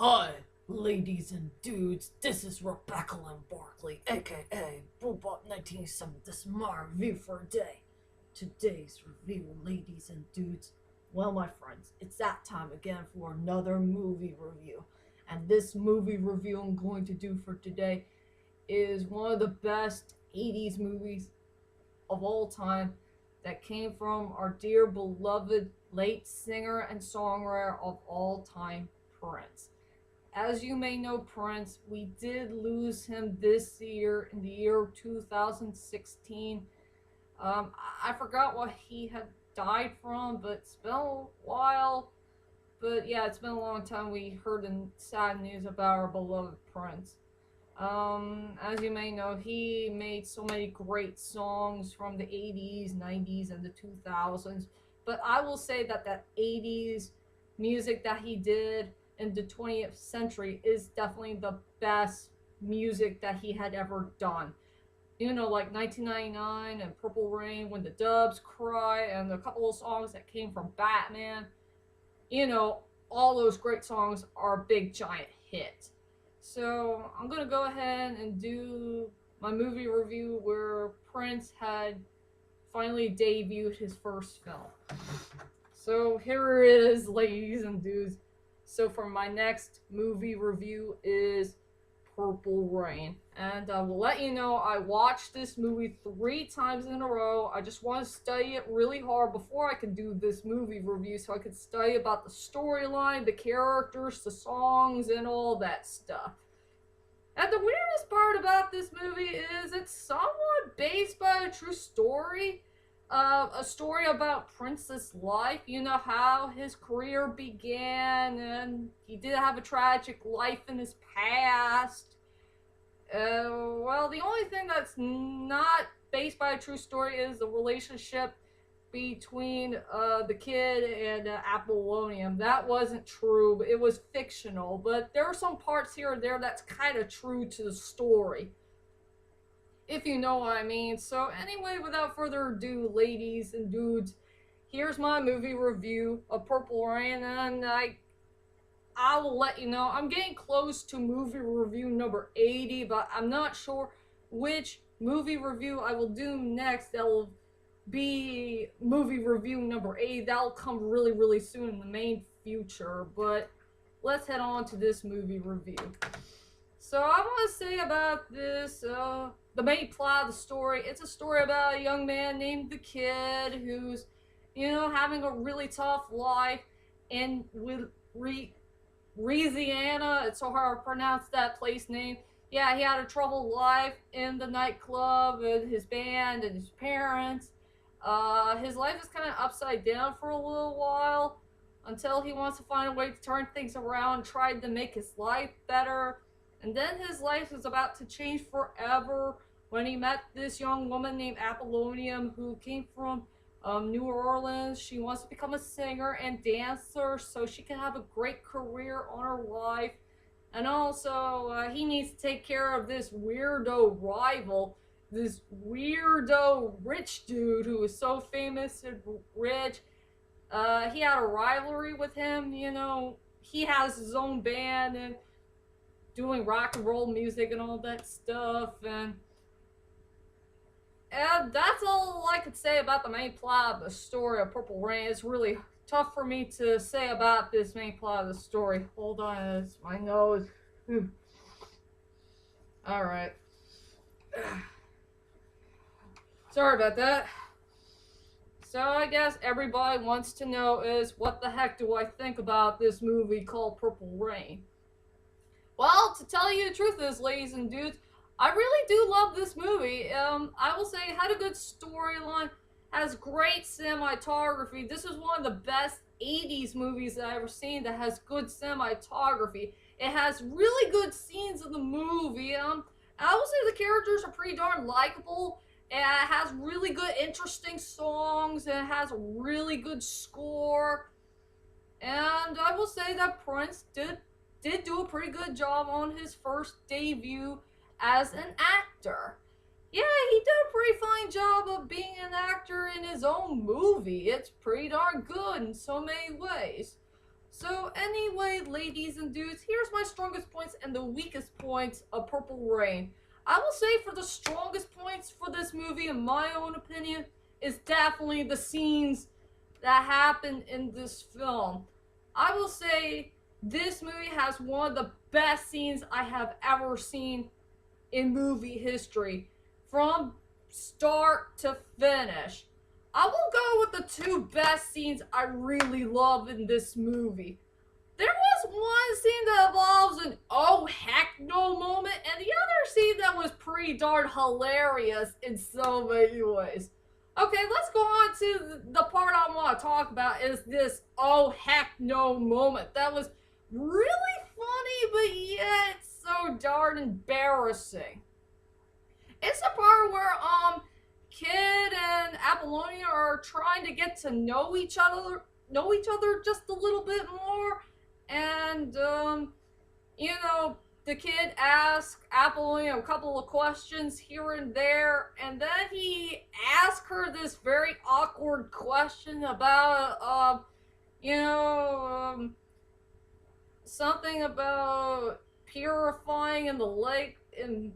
Hi, ladies and dudes, this is Rebecca Lynn Barkley, aka Boobop 1987. This is my review for a day. Today's review, ladies and dudes, well, my friends, it's that time again for another movie review. And this movie review I'm going to do for today is one of the best 80s movies of all time that came from our dear beloved late singer and songwriter of all time, Prince. As you may know, Prince, we did lose him this year in the year 2016. I forgot what he had died from, but it's been a while. But yeah, it's been a long time we heard the sad news about our beloved Prince. As you may know, he made so many great songs from the 80s, 90s, and the 2000s. But I will say that 80s music that he did in the 20th century is definitely the best music that he had ever done. You know, like 1999 and Purple Rain, When the Doves Cry, and a couple of songs that came from Batman. You know, all those great songs are big giant hits. So I'm gonna go ahead and do my movie review where Prince had finally debuted his first film. So here it is, ladies and dudes. So for my next movie review is Purple Rain. And I will let you know I watched this movie 3 times in a row. I just want to study it really hard before I can do this movie review so I could study about the storyline, the characters, the songs, and all that stuff. And the weirdest part about this movie is it's somewhat based by a true story. A story about Prince's life, you know, how his career began, and he did have a tragic life in his past. Well, the only thing that's not based by a true story is the relationship between the kid and Apollonium. That wasn't true, it was fictional, but there are some parts here and there that's kind of true to the story, if you know what I mean. So anyway, without further ado, ladies and dudes, here's my movie review of Purple Rain, and I will let you know I'm getting close to movie review number 80, but I'm not sure which movie review I will do next. That will be movie review number 80. That'll come really soon in the main future, but let's head on to this movie review. So I want to say about this, the main plot of the story. It's a story about a young man named the Kid who's, you know, having a really tough life in Louisiana. It's so hard to pronounce that place name. Yeah, he had a troubled life in the nightclub with his band and his parents. His life is kind of upside down for a little while until he wants to find a way to turn things around, try to make his life better. And then his life is about to change forever when he met this young woman named Apollonium who came from New Orleans. She wants to become a singer and dancer so she can have a great career on her life. And also, he needs to take care of this weirdo rival, this weirdo rich dude who is so famous and rich. He had a rivalry with him, you know. He has his own band and doing rock and roll music and all that stuff, and that's all I could say about the main plot of the story of Purple Rain. It's really tough for me to say about this main plot of the story. Hold on, it's my nose. Alright. Sorry about that. So I guess everybody wants to know is, what the heck do I think about this movie called Purple Rain? Well, to tell you the truth is, ladies and dudes, I really do love this movie. I will say it had a good storyline, has great cinematography. This is one of the best 80s movies that I've ever seen that has good cinematography. It has really good scenes in the movie. I will say the characters are pretty darn likable. It has really good, interesting songs, and it has a really good score. And I will say that Prince did do a pretty good job on his first debut as an actor. Yeah, he did a pretty fine job of being an actor in his own movie. It's pretty darn good in so many ways. So anyway, ladies and dudes, here's my strongest points and the weakest points of Purple Rain. I will say for the strongest points for this movie, in my own opinion, is definitely the scenes that happen in this film. I will say this movie has one of the best scenes I have ever seen in movie history. From start to finish. I will go with the two best scenes I really love in this movie. There was one scene that involves an oh heck no moment, and the other scene that was pretty darn hilarious in so many ways. Okay, let's go on to the part I want to talk about is this oh heck no moment. That was really funny, but yet so darn embarrassing. It's the part where Kid and Apollonia are trying to get to know each other just a little bit more, and the kid asks Apollonia a couple of questions here and there, and then he asks her this very awkward question about something about purifying in the lake in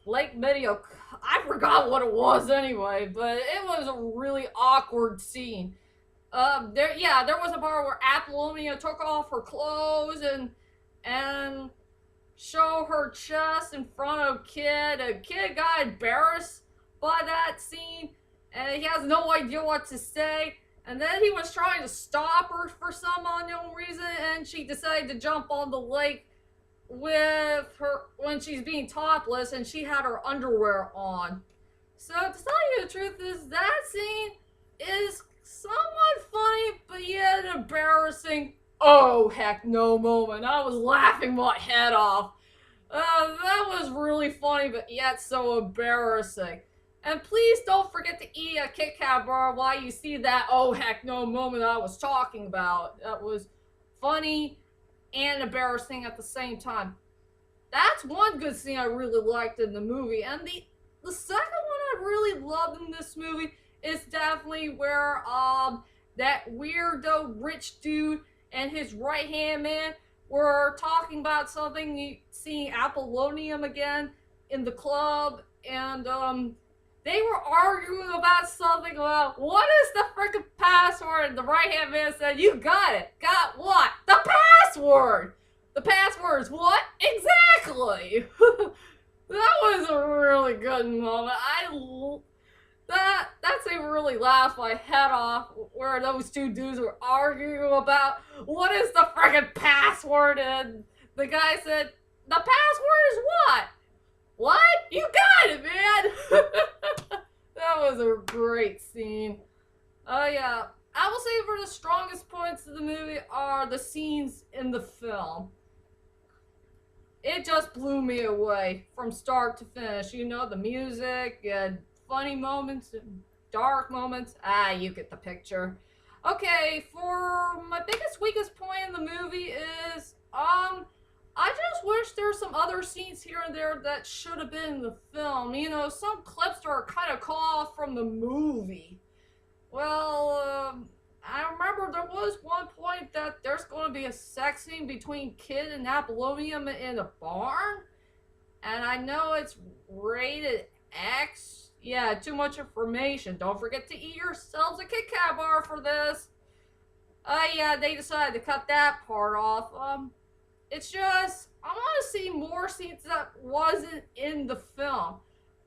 Lake Medio. I forgot what it was anyway, but it was a really awkward scene. There was a part where Apollonia took off her clothes and show her chest in front of Kid. A Kid got embarrassed by that scene, and he has no idea what to say. And then he was trying to stop her for some unknown reason, and she decided to jump on the lake with her when she's being topless, and she had her underwear on. So to tell you the truth is that scene is somewhat funny, but yet embarrassing. Oh heck no moment. I was laughing my head off. That was really funny, but yet so embarrassing. And please don't forget to eat a Kit Kat bar while you see that oh heck no moment I was talking about. That was funny and embarrassing at the same time. That's one good scene I really liked in the movie. And the second one I really loved in this movie is definitely where that weirdo rich dude and his right hand man were talking about something, seeing Apollonium again in the club, and they were arguing about something about what is the freaking password, and the right hand man said, "You got it." Got what? The password! The password is what? Exactly! That was a really good moment. That scene really laughed my head off, where those two dudes were arguing about what is the freaking password, and the guy said, "The password is what? What? You got it, man!" That was a great scene. Oh yeah. I will say for the strongest points of the movie are the scenes in the film. It just blew me away from start to finish. The music and funny moments and dark moments. You get the picture. Okay, for my biggest weakest point in the movie is I just wish there were some other scenes here and there that should have been in the film. Some clips that are kind of cut off from the movie. Well, I remember there was one point that there's going to be a sex scene between Kid and Apollonium in a barn. And I know it's rated X. Yeah, too much information. Don't forget to eat yourselves a Kit Kat bar for this. Yeah, they decided to cut that part off. It's just, I want to see more scenes that wasn't in the film.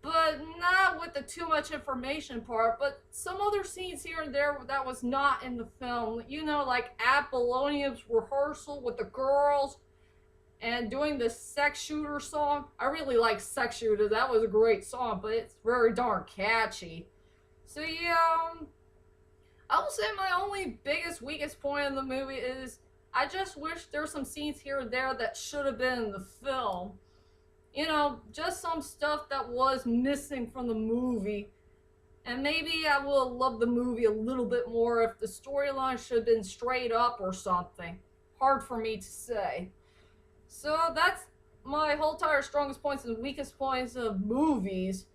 But not with the too much information part, but some other scenes here and there that was not in the film. Like Apollonium's rehearsal with the girls and doing the Sex Shooter song. I really like Sex Shooter. That was a great song, but it's very darn catchy. So yeah, I will say my only biggest, weakest point in the movie is I just wish there were some scenes here and there that should have been in the film. Just some stuff that was missing from the movie. And maybe I would have loved the movie a little bit more if the storyline should have been straight up or something. Hard for me to say. So that's my whole entire strongest points and weakest points of movies.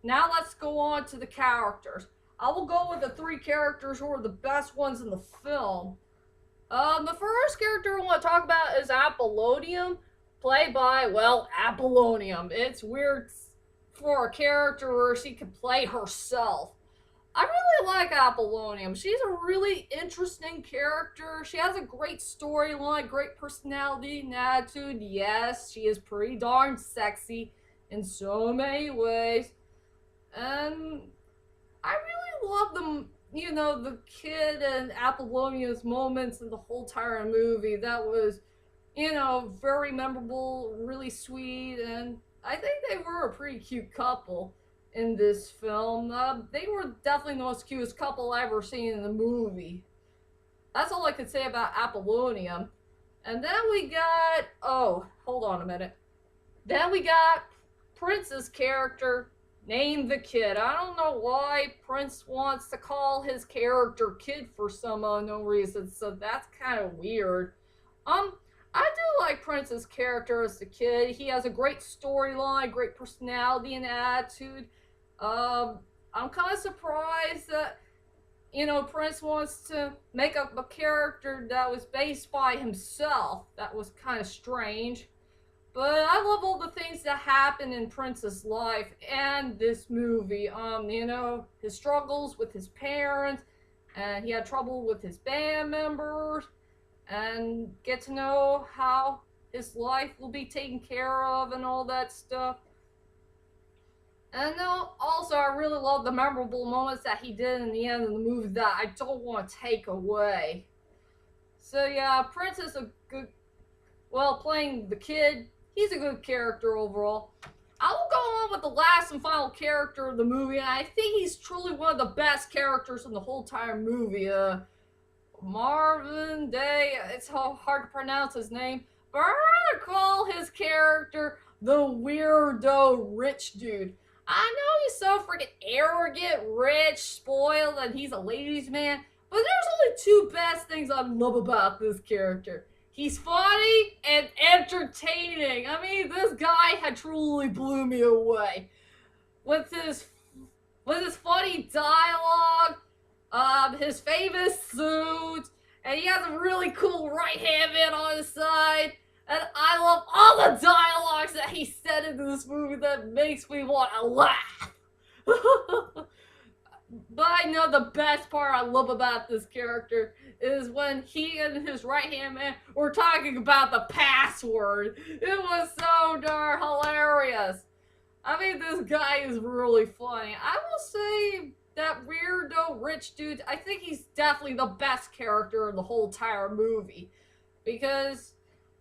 Now let's go on to the characters. I will go with the three characters who are the best ones in the film. The first character I want to talk about is Apollonium, played by, well, Apollonium. It's weird for a character where she can play herself. I really like Apollonium. She's a really interesting character. She has a great storyline, great personality and attitude. Yes, she is pretty darn sexy in so many ways. And I really love the kid and Apollonia's moments in the whole entire movie. That was, very memorable, really sweet, and I think they were a pretty cute couple in this film. They were definitely the most cutest couple I ever seen in the movie. That's all I could say about Apollonium. And then we got, oh, hold on a minute. Then we got Prince's character named the Kid. I don't know why Prince wants to call his character Kid for some unknown reason, so that's kind of weird. I do like Prince's character as the Kid. He has a great storyline, great personality and attitude. I'm kind of surprised that Prince wants to make up a character that was based by himself. That was kind of strange. But I love all the things that happen in Prince's life and this movie. His struggles with his parents, and he had trouble with his band members, and get to know how his life will be taken care of and all that stuff. And also, I really love the memorable moments that he did in the end of the movie that I don't want to take away. So yeah, Prince is a good, well, playing the Kid, he's a good character overall. I will go on with the last and final character of the movie, and I think he's truly one of the best characters in the whole entire movie. Marvin Day, it's hard to pronounce his name, but I rather call his character the weirdo rich dude. I know he's so freaking arrogant, rich, spoiled, and he's a ladies' man, but there's only two best things I love about this character. He's funny and entertaining. I mean, this guy had truly blew me away with his funny dialogue, his famous suit, and he has a really cool right hand man on his side. And I love all the dialogues that he said in this movie that makes me want to laugh. But I know the best part I love about this character is when he and his right hand man were talking about the password. It was so darn hilarious. I mean, this guy is really funny. I will say that weirdo rich dude, I think he's definitely the best character in the whole entire movie. Because,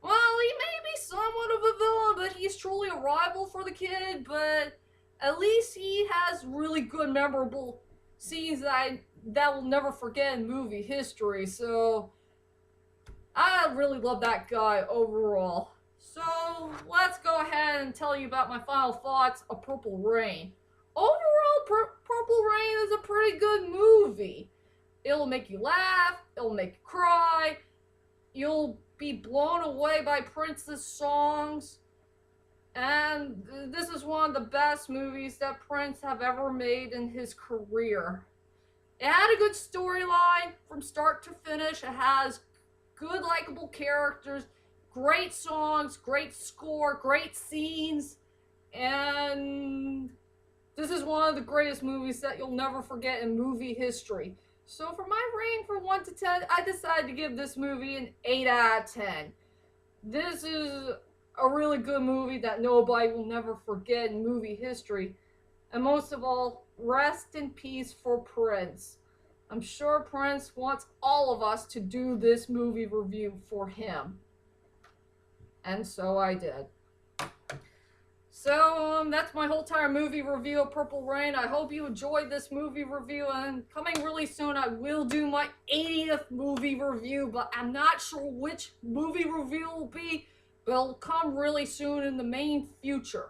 well, he may be somewhat of a villain, but he's truly a rival for the Kid. But at least he has really good, memorable scenes that will never forget in movie history. So I really love that guy overall. So let's go ahead and tell you about my final thoughts of Purple Rain. Overall, Purple Rain is a pretty good movie. It'll make you laugh, it'll make you cry, you'll be blown away by Prince's songs, and this is one of the best movies that Prince have ever made in his career. It had a good storyline from start to finish. It has good, likable characters, great songs, great score, great scenes, and this is one of the greatest movies that you'll never forget in movie history. So for my rating from 1 to 10, I decided to give this movie an 8 out of 10. This is a really good movie that nobody will never forget in movie history. And most of all, rest in peace for Prince. I'm sure Prince wants all of us to do this movie review for him. And so I did. So that's my whole entire movie review of Purple Rain. I hope you enjoyed this movie review, and coming really soon I will do my 80th movie review, but I'm not sure which movie review will be, but it'll come really soon in the main future.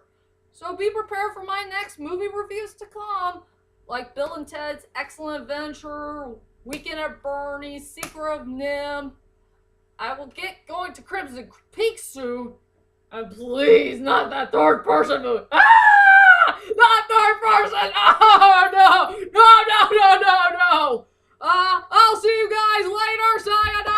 So be prepared for my next movie reviews to come, like Bill and Ted's Excellent Adventure, Weekend at Bernie's, Secret of Nim. I will get going to Crimson Peak soon. And please, not that third person movie. Ah! Not third person! Oh, no! No, no, no, no, no! I'll see you guys later. Sayonara!